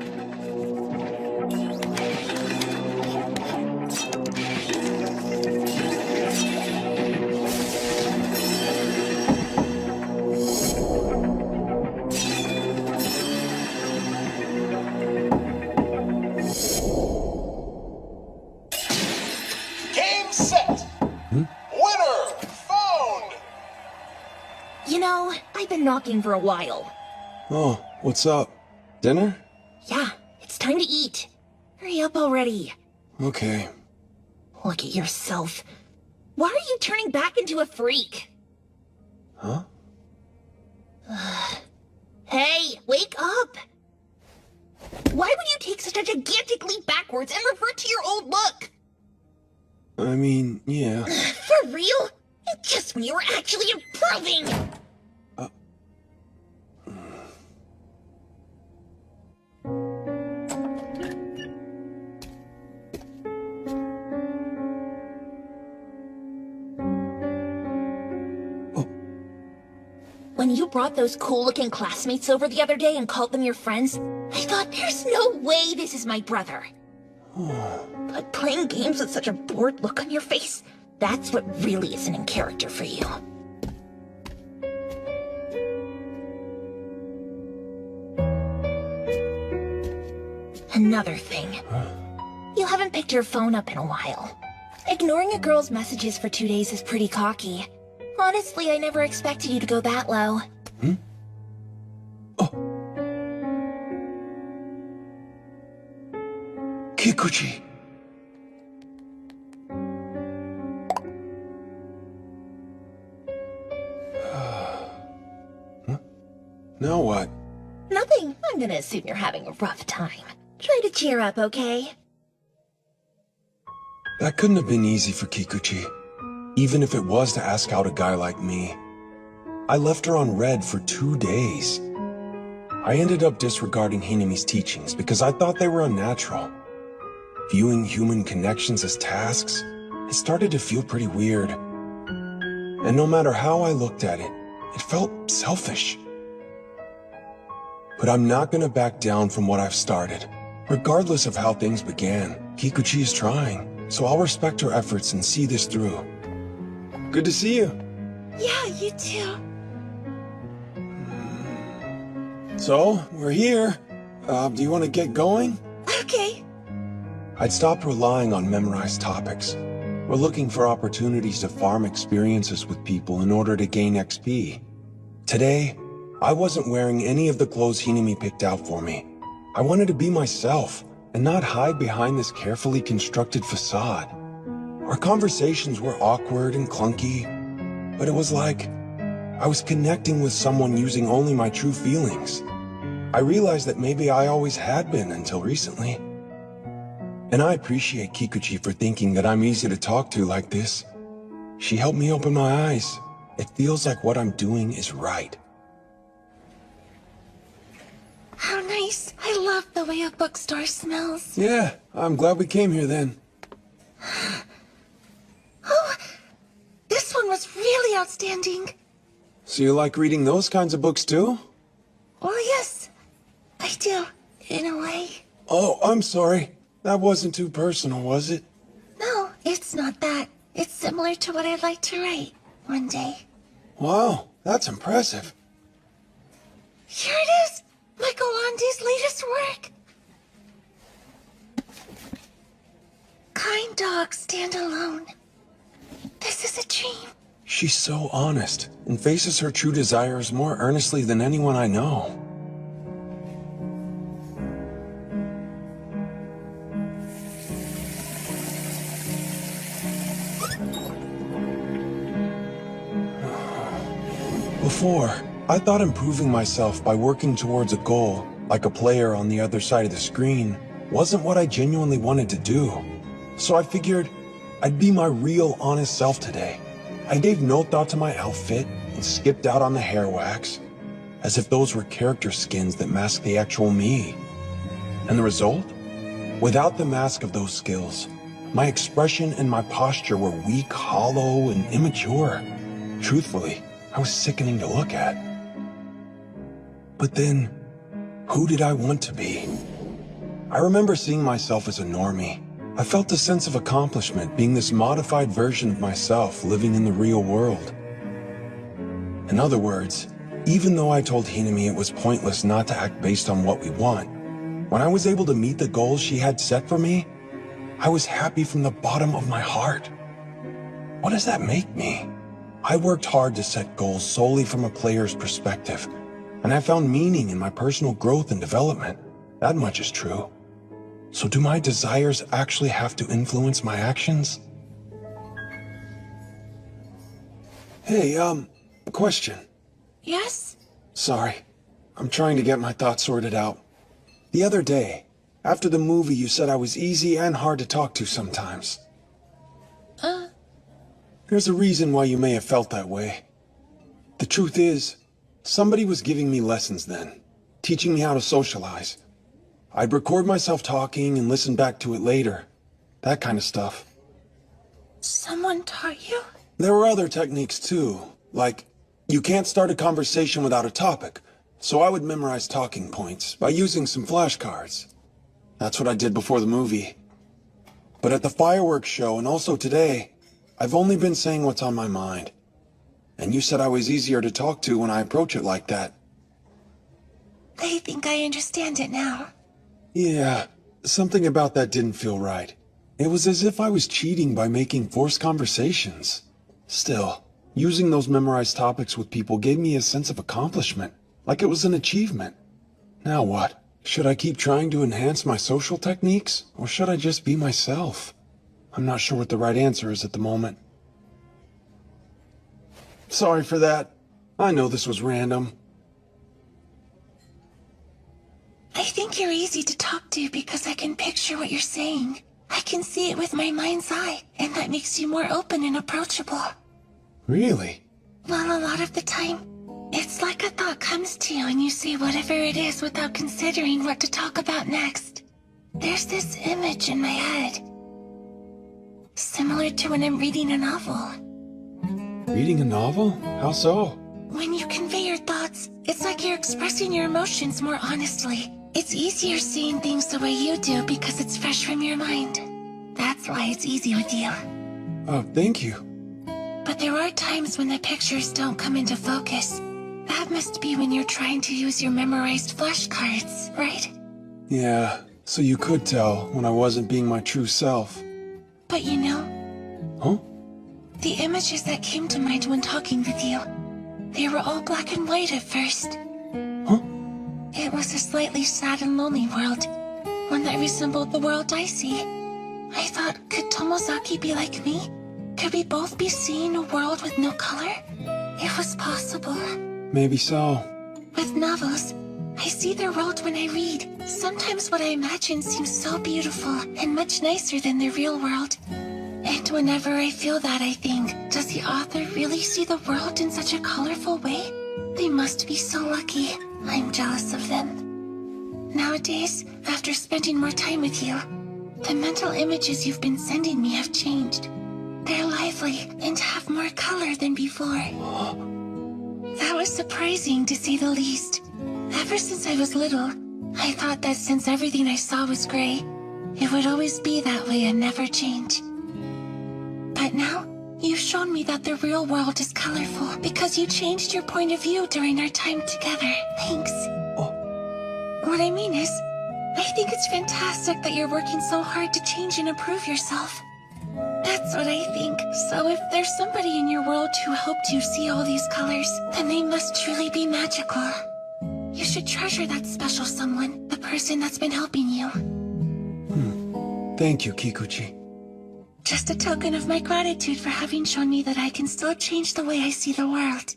Game set! Winner found! You know, I've been knocking for a while. Oh, what's up? Dinner? Yeah, it's time to eat. Hurry up already. Okay. Look at yourself. Why are you turning back into a freak? Huh? Hey, wake up! Why would you take such a gigantic leap backwards and revert to your old look? I mean, yeah. For real? Just when you were actually improving! When you brought those cool-looking classmates over the other day and called them your friends, I thought, there's no way this is my brother. But playing games with such a bored look on your face, that's what really isn't in character for you. Another thing. You haven't picked your phone up in a while. Ignoring a girl's messages for 2 days is pretty cocky. Honestly, I never expected you to go that low. Kikuchi. Huh? Now what? Nothing. I'm gonna assume you're having a rough time. Try to cheer up, okay? That couldn't have been easy for Kikuchi, even if it was to ask out a guy like me. I left her on red for 2 days. I ended up disregarding Hinami's teachings because I thought they were unnatural. Viewing human connections as tasks, it started to feel pretty weird. And no matter how I looked at it, it felt selfish. But I'm not gonna back down from what I've started. Regardless of how things began, Kikuchi is trying, so I'll respect her efforts and see this through. Good to see you. Yeah, you too. So, we're here. Do you want to get going? Okay. I'd stopped relying on memorized topics. We're looking for opportunities to farm experiences with people in order to gain XP. Today, I wasn't wearing any of the clothes Hinami picked out for me. I wanted to be myself and not hide behind this carefully constructed facade. Our conversations were awkward and clunky, but it was like I was connecting with someone using only my true feelings. I realized that maybe I always had been until recently. And I appreciate Kikuchi for thinking that I'm easy to talk to like this. She helped me open my eyes. It feels like what I'm doing is right. How nice. I love the way a bookstore smells. Yeah, I'm glad we came here then. Oh, this one was really outstanding. So you like reading those kinds of books too? Well, yes, I do, in a way. Oh, I'm sorry. That wasn't too personal, was it? No, it's not that. It's similar to what I'd like to write one day. Wow, that's impressive. Here it is, Michael Lande's latest work. Kind dogs stand alone. This is a dream. She's so honest and faces her true desires more earnestly than anyone I know. Before, I thought improving myself by working towards a goal, like a player on the other side of the screen, wasn't what I genuinely wanted to do. So I figured I'd be my real, honest self today. I gave no thought to my outfit and skipped out on the hair wax, as if those were character skins that masked the actual me. And the result? Without the mask of those skills, my expression and my posture were weak, hollow, and immature. Truthfully, I was sickening to look at. But then, who did I want to be? I remember seeing myself as a normie. I felt a sense of accomplishment being this modified version of myself living in the real world. In other words, even though I told Hinami it was pointless not to act based on what we want, when I was able to meet the goals she had set for me, I was happy from the bottom of my heart. What does that make me? I worked hard to set goals solely from a player's perspective, and I found meaning in my personal growth and development. That much is true. So do my desires actually have to influence my actions? Hey, question. Yes? Sorry, I'm trying to get my thoughts sorted out. The other day, after the movie, you said I was easy and hard to talk to sometimes. There's a reason why you may have felt that way. The truth is, somebody was giving me lessons then, teaching me how to socialize. I'd record myself talking and listen back to it later. That kind of stuff. Someone taught you? There were other techniques too, like, you can't start a conversation without a topic, so I would memorize talking points by using some flashcards. That's what I did before the movie. But at the fireworks show and also today, I've only been saying what's on my mind. And you said I was easier to talk to when I approach it like that. I think I understand it now. Yeah, something about that didn't feel right. It was as if I was cheating by making forced conversations. Still, using those memorized topics with people gave me a sense of accomplishment, like it was an achievement. Now what? Should I keep trying to enhance my social techniques, or should I just be myself? I'm not sure what the right answer is at the moment. Sorry for that. I know this was random. I think you're easy to talk to because I can picture what you're saying. I can see it with my mind's eye, and that makes you more open and approachable. Really? Well, a lot of the time, it's like a thought comes to you and you say whatever it is without considering what to talk about next. There's this image in my head, similar to when I'm reading a novel. Reading a novel? How so? When you convey your thoughts, it's like you're expressing your emotions more honestly. It's easier seeing things the way you do because it's fresh from your mind. That's why it's easy with you. Oh, thank you. But there are times when the pictures don't come into focus. That must be when you're trying to use your memorized flashcards, right? Yeah, so you could tell when I wasn't being my true self. But you know, Huh? the images that came to mind when talking with you, they were all black and white at first. Huh? It was a slightly sad and lonely world, one that resembled the world I see. I thought, could Tomozaki be like me? Could we both be seeing a world with no color? It was possible. Maybe so. With novels, I see their world when I read. Sometimes what I imagine seems so beautiful and much nicer than the real world. And whenever I feel that, I think, does the author really see the world in such a colorful way? They must be so lucky. I'm jealous of them. Nowadays, after spending more time with you, the mental images you've been sending me have changed. They're lively and have more color than before. That was surprising, to say the least. Ever since I was little, I thought that since everything I saw was gray, it would always be that way and never change. But now, you've shown me that the real world is colorful because you changed your point of view during our time together. Thanks. What I mean is, I think it's fantastic that you're working so hard to change and improve yourself. That's what I think. So if there's somebody in your world who helped you see all these colors, then they must truly be magical. You should treasure that special someone, the person that's been helping you. Thank you, Kikuchi. Just a token of my gratitude for having shown me that I can still change the way I see the world.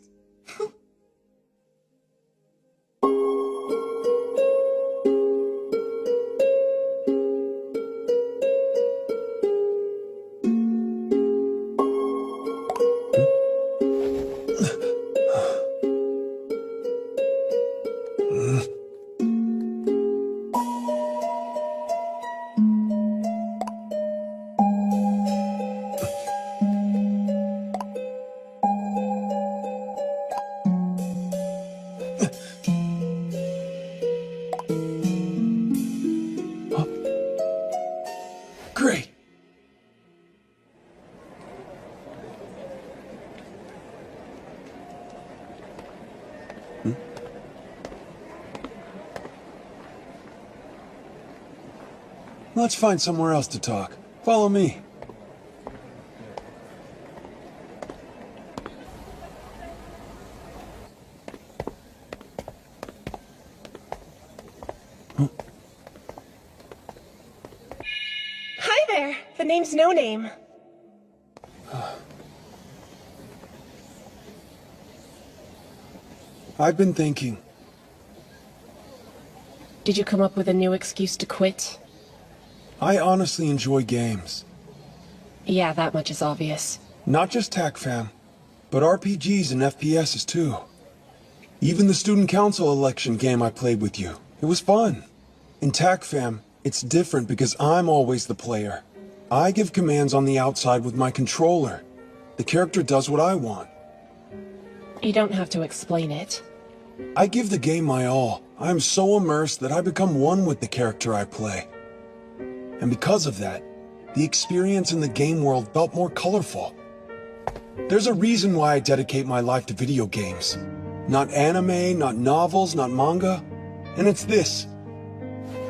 Great. Let's find somewhere else to talk. Follow me. Hi there. The name's No Name. I've been thinking. Did you come up with a new excuse to quit? I honestly enjoy games. Yeah, that much is obvious. Not just TACFAM, but RPGs and FPSs too. Even the student council election game I played with you. It was fun. In TACFAM, it's different because I'm always the player. I give commands on the outside with my controller. The character does what I want. You don't have to explain it. I give the game my all. I am so immersed that I become one with the character I play. And because of that, the experience in the game world felt more colorful. There's a reason why I dedicate my life to video games. Not anime, not novels, not manga. And it's this.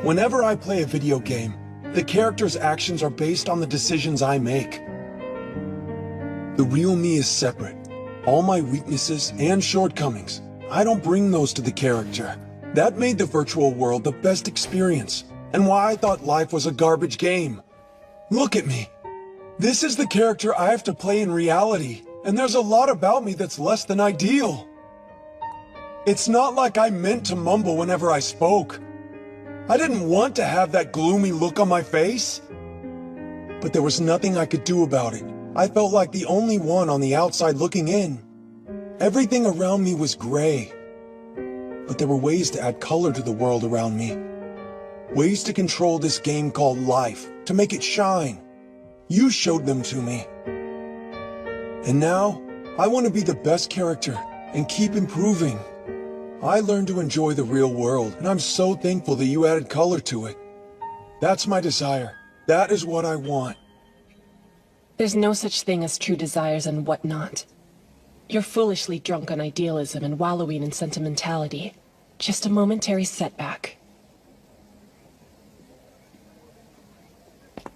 Whenever I play a video game, the character's actions are based on the decisions I make. The real me is separate. All my weaknesses and shortcomings, I don't bring those to the character. That made the virtual world the best experience, and why I thought life was a garbage game. Look at me. This is the character I have to play in reality, and there's a lot about me that's less than ideal. It's not like I meant to mumble whenever I spoke. I didn't want to have that gloomy look on my face. But there was nothing I could do about it. I felt like the only one on the outside looking in. Everything around me was gray. But there were ways to add color to the world around me. Ways to control this game called life, to make it shine. You showed them to me. And now, I want to be the best character and keep improving. I learned to enjoy the real world, and I'm so thankful that you added color to it. That's my desire. That is what I want. There's no such thing as true desires and whatnot. You're foolishly drunk on idealism and wallowing in sentimentality. Just a momentary setback.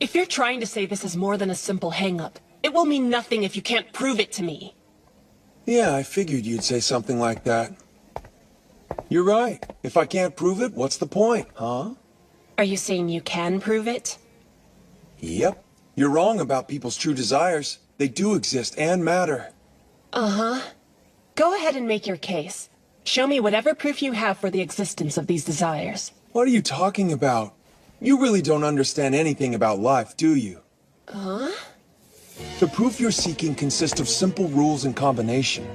If you're trying to say this is more than a simple hang-up, it will mean nothing if you can't prove it to me. Yeah, I figured you'd say something like that. You're right. If I can't prove it, what's the point, huh? Are you saying you can prove it? Yep. You're wrong about people's true desires. They do exist and matter. Uh-huh. Go ahead and make your case. Show me whatever proof you have for the existence of these desires. What are you talking about? You really don't understand anything about life, do you? Huh? The proof you're seeking consists of simple rules and combination,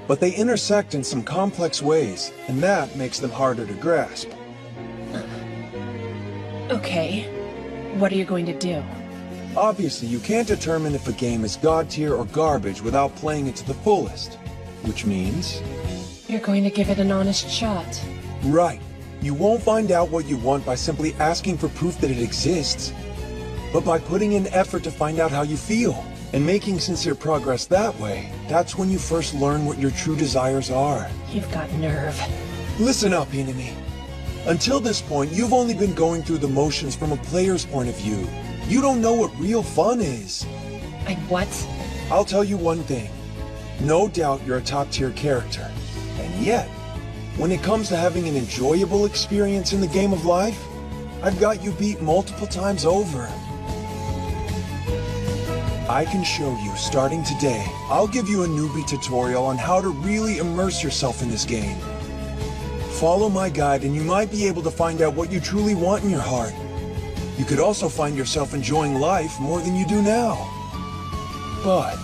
but they intersect in some complex ways, and that makes them harder to grasp. Okay. What are you going to do? Obviously, you can't determine if a game is god tier or garbage without playing it to the fullest, which means... You're going to give it an honest shot. Right. You won't find out what you want by simply asking for proof that it exists, but by putting in effort to find out how you feel, and making sincere progress that way. That's when you first learn what your true desires are. You've got nerve. Listen up, enemy. Until this point, you've only been going through the motions from a player's point of view. You don't know what real fun is. What? I'll tell you one thing. No doubt you're a top-tier character. And yet, when it comes to having an enjoyable experience in the game of life, I've got you beat multiple times over. I can show you, starting today. I'll give you a newbie tutorial on how to really immerse yourself in this game. Follow my guide and you might be able to find out what you truly want in your heart. You could also find yourself enjoying life more than you do now. But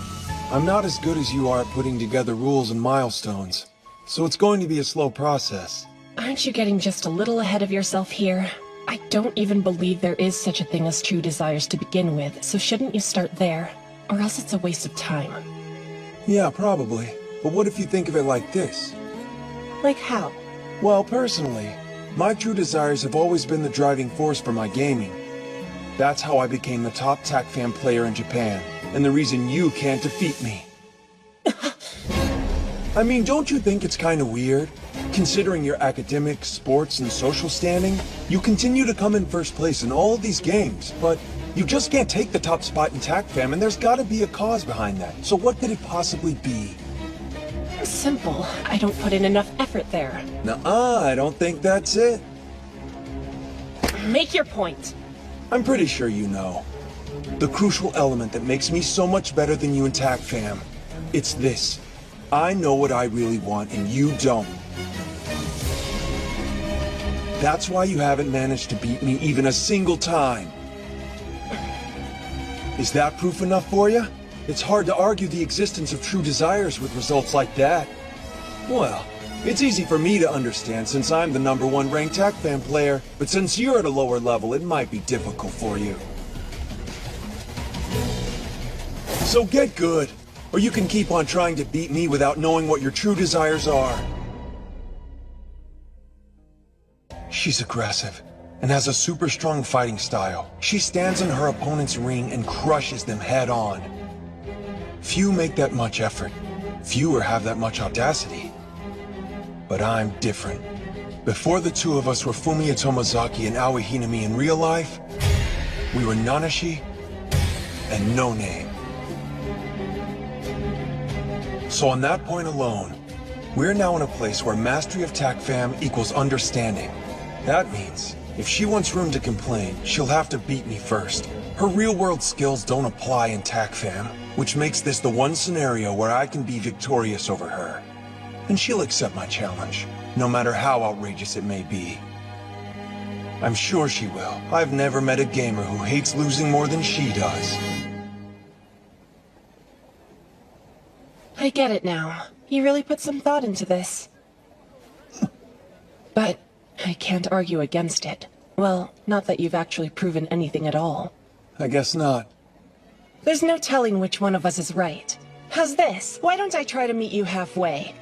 I'm not as good as you are at putting together rules and milestones, so it's going to be a slow process. Aren't you getting just a little ahead of yourself here? I don't even believe there is such a thing as true desires to begin with, so shouldn't you start there? Or else it's a waste of time. Yeah, probably. But what if you think of it like this? Like how? Well, personally, my true desires have always been the driving force for my gaming. That's how I became the top TACFAM player in Japan, and the reason you can't defeat me. I mean, don't you think it's kind of weird? Considering your academic, sports, and social standing, you continue to come in first place in all of these games, but you just can't take the top spot in TACFAM, and there's gotta be a cause behind that. So what could it possibly be? Simple. I don't put in enough effort there. Nuh-uh, I don't think that's it. Make your point. I'm pretty sure you know. The crucial element that makes me so much better than you in TACFAM. It's this. I know what I really want, and you don't. That's why you haven't managed to beat me even a single time. Is that proof enough for you? It's hard to argue the existence of true desires with results like that. Well, it's easy for me to understand since I'm the #1 ranked TACFAM player, but since you're at a lower level, it might be difficult for you. So get good, or you can keep on trying to beat me without knowing what your true desires are. She's aggressive and has a super strong fighting style. She stands in her opponent's ring and crushes them head on. Few make that much effort. Fewer have that much audacity. But I'm different. Before the two of us were Fumiya Tomozaki and Aoi Hinami in real life, we were Nanashi and No Name. So on that point alone, we're now in a place where mastery of TACFAM equals understanding. That means, if she wants room to complain, she'll have to beat me first. Her real-world skills don't apply in TACFAM, which makes this the one scenario where I can be victorious over her. And she'll accept my challenge, no matter how outrageous it may be. I'm sure she will. I've never met a gamer who hates losing more than she does. I get it now. You really put some thought into this. But I can't argue against it. Well, not that you've actually proven anything at all. I guess not. There's no telling which one of us is right. How's this? Why don't I try to meet you halfway?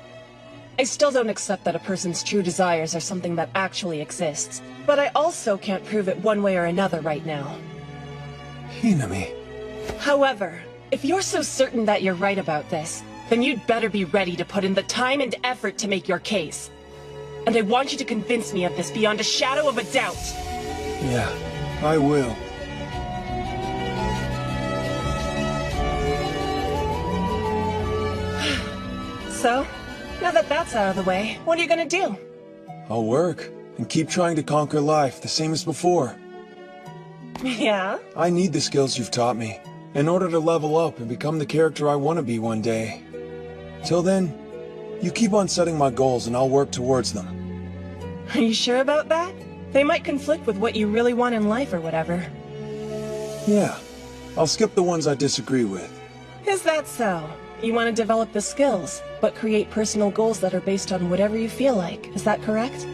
I still don't accept that a person's true desires are something that actually exists, but I also can't prove it one way or another right now. Hinami. However, if you're so certain that you're right about this, then you'd better be ready to put in the time and effort to make your case. And I want you to convince me of this beyond a shadow of a doubt. Yeah, I will. So, now that that's out of the way, what are you gonna do? I'll work and keep trying to conquer life the same as before. Yeah? I need the skills you've taught me in order to level up and become the character I want to be one day. Till then, you keep on setting my goals and I'll work towards them. Are you sure about that? They might conflict with what you really want in life or whatever. Yeah, I'll skip the ones I disagree with. Is that so? You want to develop the skills, but create personal goals that are based on whatever you feel like. Is that correct?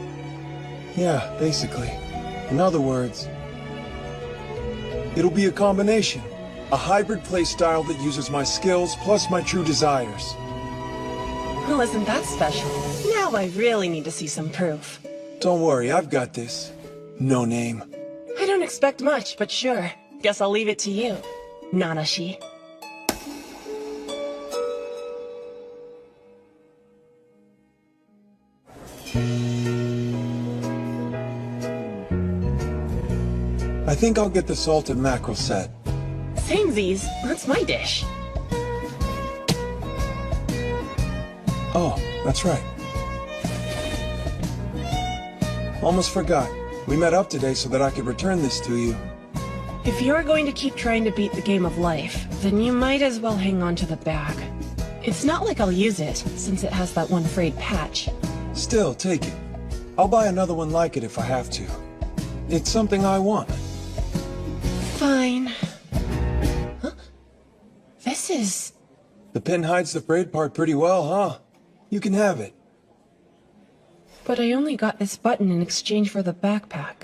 Yeah, basically. In other words, it'll be a combination. A hybrid play style that uses my skills plus my true desires. Well, isn't that special? Now I really need to see some proof. Don't worry, I've got this. No Name. I don't expect much, but sure. Guess I'll leave it to you, Nanashi. I think I'll get the salted mackerel set. Samesies, that's my dish. Oh, that's right. Almost forgot. We met up today so that I could return this to you. If you're going to keep trying to beat the game of life, then you might as well hang on to the bag. It's not like I'll use it, since it has that one frayed patch. Still, take it. I'll buy another one like it if I have to. It's something I want. Fine. Huh? This is The pin hides the frayed part pretty well, huh? You can have it. But I only got this button in exchange for the backpack.